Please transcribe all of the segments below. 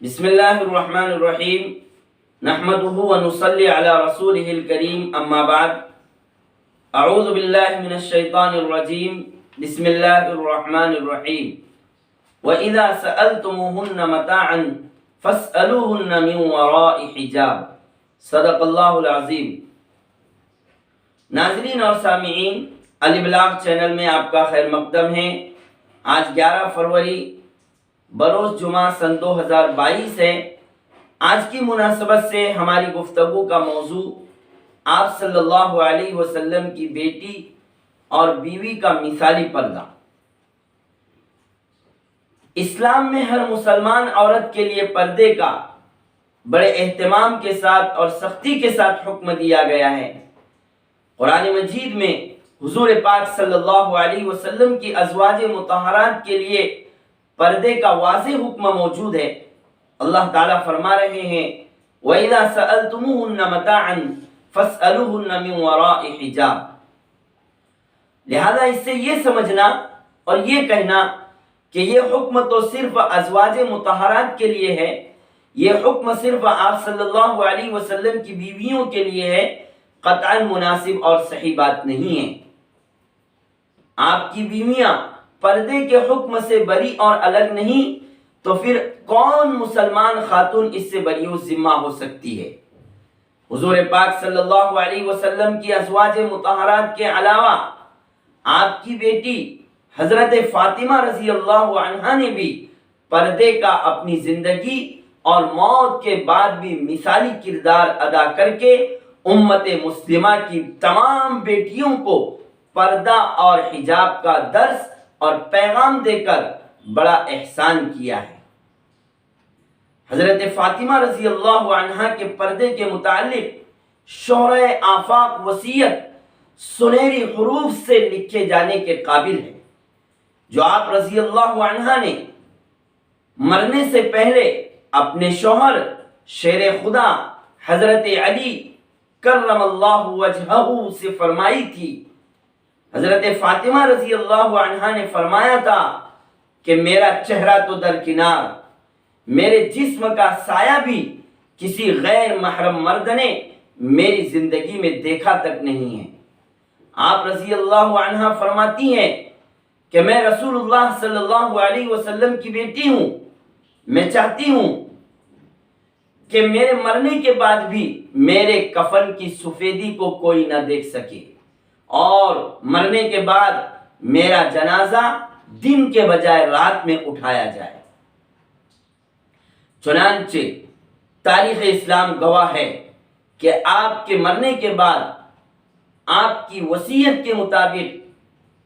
بسم اللہ الرحمن الرحیم نحمده ونصلی علی رسوله الکریم اما بعد اعوذ باللہ من الشیطان الرجیم بسم اللہ الرحمن الرحیم وَإِذَا سَأَلْتُمُوهُنَّ مَتَاعًا فَاسْأَلُوهُنَّ مِنْ وَرَاءِ حِجَابٍ صدق اللہ العظیم۔ ناظرین اور سامعین، البلاغ چینل میں آپ کا خیر مقدم ہے۔ آج 11 فروری بروز جمعہ سن 2022 ہے۔ آج کی مناسبت سے ہماری گفتگو کا موضوع آپ صلی اللہ علیہ وسلم کی بیٹی اور بیوی کا مثالی پردہ۔ اسلام میں ہر مسلمان عورت کے لیے پردے کا بڑے اہتمام کے ساتھ اور سختی کے ساتھ حکم دیا گیا ہے۔ قرآن مجید میں حضور پاک صلی اللہ علیہ وسلم کی ازواج مطہرات کے لیے پردے کا واضح حکم موجود ہے۔ اللہ تعالیٰ فرما رہے ہیں وَإِذَا سَأَلْتُمُوهُنَّ مَتَاعًا فَاسْأَلُوهُنَّ مِنْ وَرَاءِ حِجَابٍ۔ لہذا اس سے یہ سمجھنا اور یہ کہنا کہ یہ حکم تو صرف ازواج مطہرات کے لیے ہے، یہ حکم صرف آپ صلی اللہ علیہ وسلم کی بیویوں کے لیے ہے، قطعاً مناسب اور صحیح بات نہیں ہے۔ آپ کی بیویاں پردے کے حکم سے بری اور الگ نہیں تو پھر کون مسلمان خاتون اس سے بری و ذمہ ہو سکتی ہے؟ حضور پاک صلی اللہ علیہ وسلم کی ازواج مطہرات کے علاوہ آپ کی بیٹی حضرت فاطمہ رضی اللہ عنہا نے بھی پردے کا اپنی زندگی اور موت کے بعد بھی مثالی کردار ادا کر کے امت مسلمہ کی تمام بیٹیوں کو پردہ اور حجاب کا درس اور پیغام دے کر بڑا احسان کیا ہے۔ حضرت فاطمہ رضی اللہ عنہا کے پردے کے متعلق شہرۂ آفاق وصیت سنہری حروف سے لکھے جانے کے قابل ہے، جو آپ رضی اللہ عنہا نے مرنے سے پہلے اپنے شوہر شیر خدا حضرت علی کرم اللہ وجہہ سے فرمائی تھی۔ حضرت فاطمہ رضی اللہ عنہا نے فرمایا تھا کہ میرا چہرہ تو درکنار، میرے جسم کا سایہ بھی کسی غیر محرم مرد نے میری زندگی میں دیکھا تک نہیں ہے۔ آپ رضی اللہ عنہا فرماتی ہیں کہ میں رسول اللہ صلی اللہ علیہ وسلم کی بیٹی ہوں، میں چاہتی ہوں کہ میرے مرنے کے بعد بھی میرے کفن کی سفیدی کو کوئی نہ دیکھ سکے، اور مرنے کے بعد میرا جنازہ دن کے بجائے رات میں اٹھایا جائے۔ چنانچہ تاریخ اسلام گواہ ہے کہ آپ کے مرنے کے بعد آپ کی وصیت کے مطابق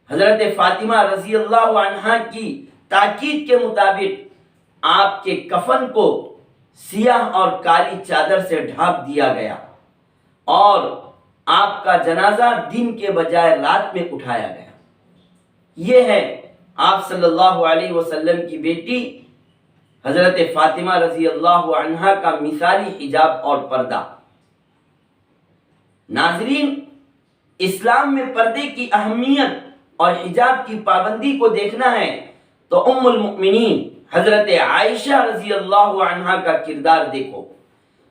حضرت فاطمہ رضی اللہ عنہا کی تاکید کے مطابق آپ کے کفن کو سیاہ اور کالی چادر سے ڈھانپ دیا گیا اور آپ کا جنازہ دن کے بجائے رات میں اٹھایا گیا۔ یہ ہے آپ صلی اللہ علیہ وسلم کی بیٹی حضرت فاطمہ رضی اللہ عنہا کا مثالی حجاب اور پردہ۔ ناظرین، اسلام میں پردے کی اہمیت اور حجاب کی پابندی کو دیکھنا ہے تو ام المؤمنین حضرت عائشہ رضی اللہ عنہا کا کردار دیکھو۔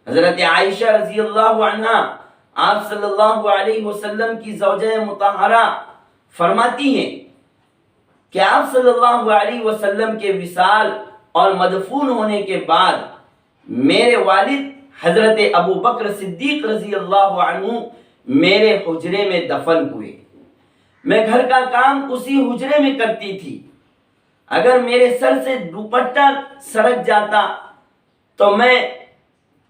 حضرت عائشہ رضی اللہ عنہا آپ صلی اللہ علیہ وسلم کی زوجہ مطہرہ فرماتی ہیں کہ آپ صلی اللہ علیہ وسلم کے وصال اور مدفون ہونے کے بعد میرے والد حضرت ابو بکر صدیق رضی اللہ عنہ میرے حجرے میں دفن ہوئے۔ میں گھر کا کام اسی حجرے میں کرتی تھی۔ اگر میرے سر سے دوپٹہ سرک جاتا تو میں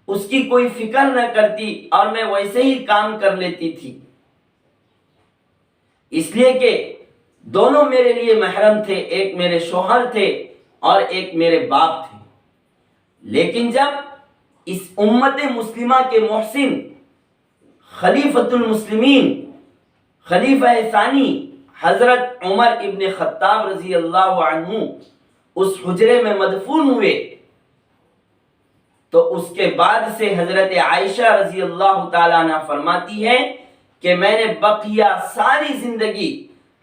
اس کی کوئی فکر نہ کرتی اور میں ویسے ہی کام کر لیتی تھی، اس لیے کہ دونوں میرے لیے محرم تھے، ایک میرے شوہر تھے اور ایک میرے باپ تھے۔ لیکن جب اس امت مسلمہ کے محسن خلیفۃ المسلمین خلیفہ ثانی حضرت عمر ابن خطاب رضی اللہ عنہ اس حجرے میں مدفون ہوئے تو اس کے بعد سے حضرت عائشہ رضی اللہ تعالیٰ عنہ فرماتی ہے کہ میں نے بقیہ ساری زندگی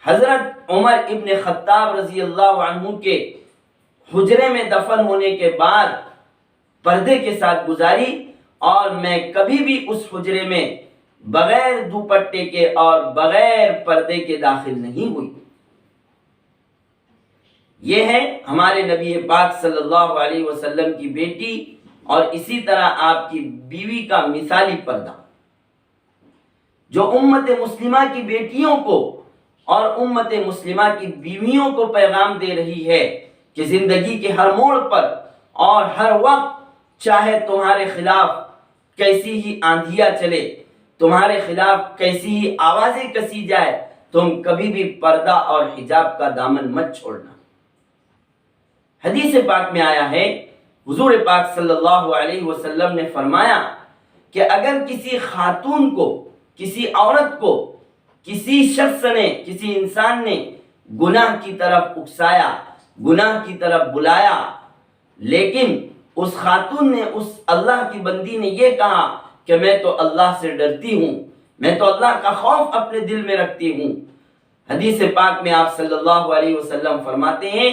حضرت عمر ابن خطاب رضی اللہ عنہ کے حجرے میں دفن ہونے کے بعد پردے کے ساتھ گزاری اور میں کبھی بھی اس حجرے میں بغیر دوپٹے کے اور بغیر پردے کے داخل نہیں ہوئی۔ یہ ہے ہمارے نبی پاک صلی اللہ علیہ وسلم کی بیٹی اور اسی طرح آپ کی بیوی کا مثالی پردہ، جو امت مسلمہ کی بیٹیوں کو اور امت مسلمہ کی بیویوں کو پیغام دے رہی ہے کہ زندگی کے ہر موڑ پر اور ہر وقت، چاہے تمہارے خلاف کیسی ہی آندھیاں چلے، تمہارے خلاف کیسی ہی آوازیں کسی جائے، تم کبھی بھی پردہ اور حجاب کا دامن مت چھوڑنا۔ حدیث پاک میں آیا ہے، حضور پاک صلی اللہ علیہ وسلم نے فرمایا کہ اگر کسی خاتون کو، کسی عورت کو، کسی شخص نے، کسی انسان نے گناہ کی طرف اکسایا، گناہ کی طرف بلایا، لیکن اس خاتون نے، اس اللہ کی بندی نے یہ کہا کہ میں تو اللہ سے ڈرتی ہوں، میں تو اللہ کا خوف اپنے دل میں رکھتی ہوں، حدیث پاک میں آپ صلی اللہ علیہ وسلم فرماتے ہیں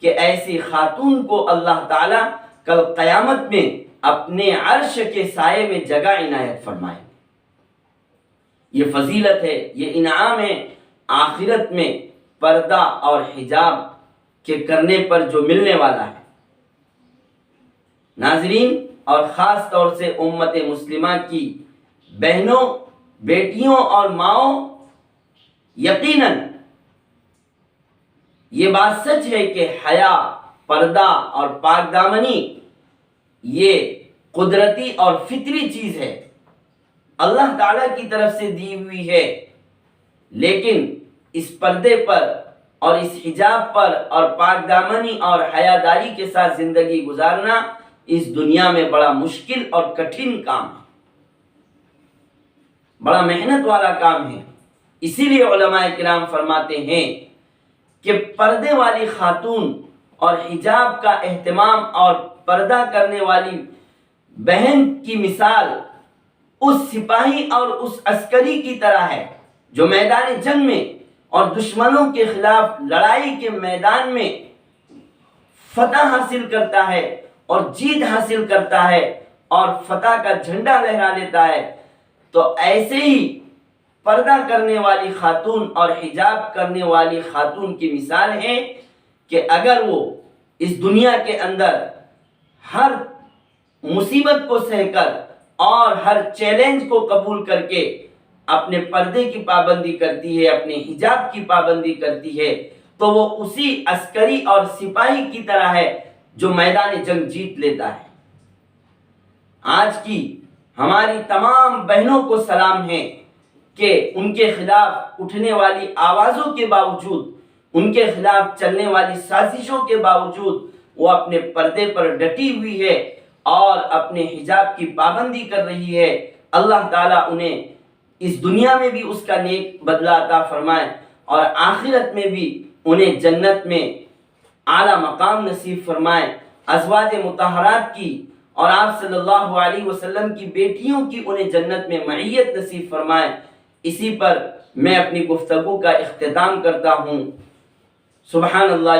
کہ ایسی خاتون کو اللہ تعالیٰ کل قیامت میں اپنے عرش کے سائے میں جگہ عنایت فرمائے۔ یہ فضیلت ہے، یہ انعام ہے آخرت میں پردہ اور حجاب کے کرنے پر جو ملنے والا ہے۔ ناظرین، اور خاص طور سے امت مسلمہ کی بہنوں، بیٹیوں اور ماؤں، یقیناً یہ بات سچ ہے کہ حیا، پردہ اور پاک دامنی یہ قدرتی اور فطری چیز ہے، اللہ تعالیٰ کی طرف سے دی ہوئی ہے، لیکن اس پردے پر اور اس حجاب پر اور پاک دامنی اور حیاداری کے ساتھ زندگی گزارنا اس دنیا میں بڑا مشکل اور کٹھن کام ہے، بڑا محنت والا کام ہے۔ اسی لیے علماء کرام فرماتے ہیں کہ پردے والی خاتون اور حجاب کا اہتمام اور پردہ کرنے والی بہن کی مثال اس سپاہی اور اس عسکری کی طرح ہے جو میدان جنگ میں اور دشمنوں کے خلاف لڑائی کے میدان میں فتح حاصل کرتا ہے اور جیت حاصل کرتا ہے اور فتح کا جھنڈا لہرا لیتا ہے۔ تو ایسے ہی پردہ کرنے والی خاتون اور حجاب کرنے والی خاتون کی مثال ہے کہ اگر وہ اس دنیا کے اندر ہر مصیبت کو سہ کر اور ہر چیلنج کو قبول کر کے اپنے پردے کی پابندی کرتی ہے، اپنے حجاب کی پابندی کرتی ہے، تو وہ اسی عسکری اور سپاہی کی طرح ہے جو میدان جنگ جیت لیتا ہے۔ آج کی ہماری تمام بہنوں کو سلام ہے کہ ان کے خلاف اٹھنے والی آوازوں کے باوجود، ان کے خلاف چلنے والی سازشوں کے باوجود وہ اپنے پردے پر ڈٹی ہوئی ہے اور اپنے حجاب کی پابندی کر رہی ہے۔ اللہ تعالیٰ انہیں اس دنیا میں بھی اس کا نیک بدلہ عطا فرمائے اور آخرت میں بھی انہیں جنت میں اعلیٰ مقام نصیب فرمائے۔ ازواج مطہرات کی اور آپ صلی اللہ علیہ وسلم کی بیٹیوں کی انہیں جنت میں معیت نصیب فرمائے۔ اسی پر میں اپنی گفتگو کا اختتام کرتا ہوں۔ سبحان اللہ